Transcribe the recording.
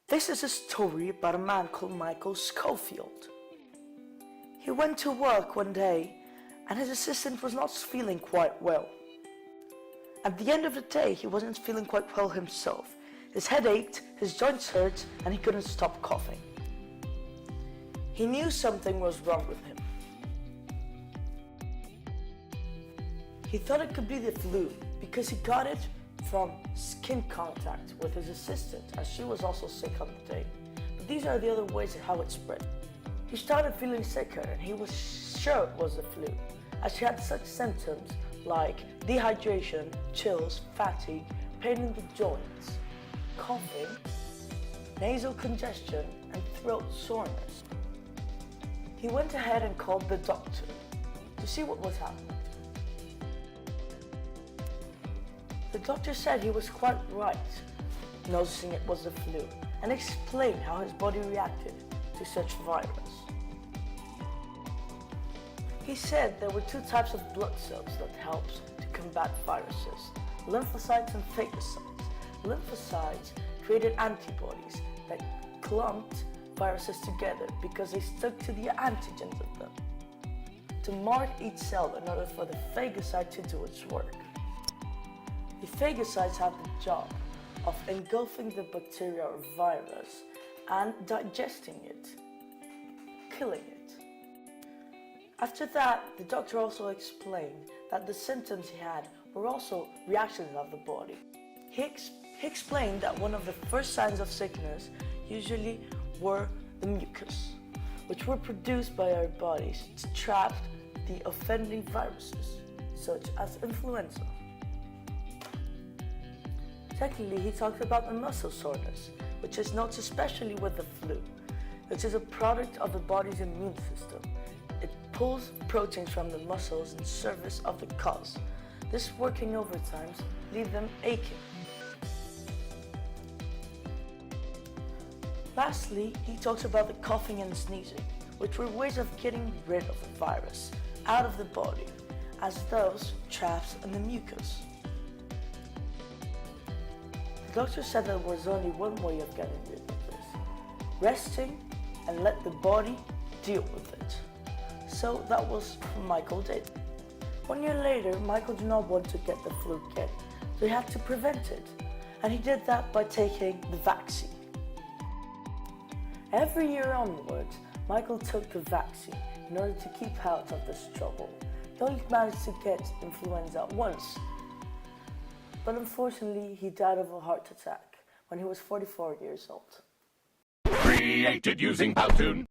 This is a story about a man called Michael Schofield. He went to work one day and his assistant was not feeling quite well. At the end of the day, he wasn't feeling quite well himself. His head ached, his joints hurt, and he couldn't stop coughing. He knew something was wrong with him. He thought it could be the flu because he got it from skin contact with his assistant, as she was also sick on the day. But these are the other ways of how it spread. He started feeling sicker and he was sure it was the flu, as she had such symptoms like dehydration, chills, fatigue, pain in the joints, coughing, nasal congestion, and throat soreness. He went ahead and called the doctor to see what was happening. The doctor said he was quite right, noticing it was the flu, and explained how his body reacted to such virus. He said there were two types of blood cells that helps to combat viruses, lymphocytes and phagocytes. Lymphocytes created antibodies that clumped viruses together because they stuck to the antigens of them to mark each cell in order for the phagocyte to do its work. The phagocytes have the job of engulfing the bacteria or virus and digesting it, killing it. After that, the doctor also explained that the symptoms he had were also reactions of the body. He explained that one of the first signs of sickness usually were the mucus, which were produced by our bodies to trap the offending viruses, such as influenza. Secondly, he talked about the muscle soreness, which is noticed especially with the flu, which is a product of the body's immune system. It pulls proteins from the muscles in service of the cause. This working overtime leaves them aching. Lastly, he talks about the coughing and sneezing, which were ways of getting rid of the virus out of the body, as those traps in the mucus. The doctor said there was only one way of getting rid of this: resting and let the body deal with it. So that was what Michael did. 1 year later, Michael did not want to get the flu again, so he had to prevent it, and he did that by taking the vaccine. Every year onwards, Michael took the vaccine in order to keep out of this trouble. He only managed to get influenza once, but unfortunately he died of a heart attack when he was 44 years old. Created using Powtoon.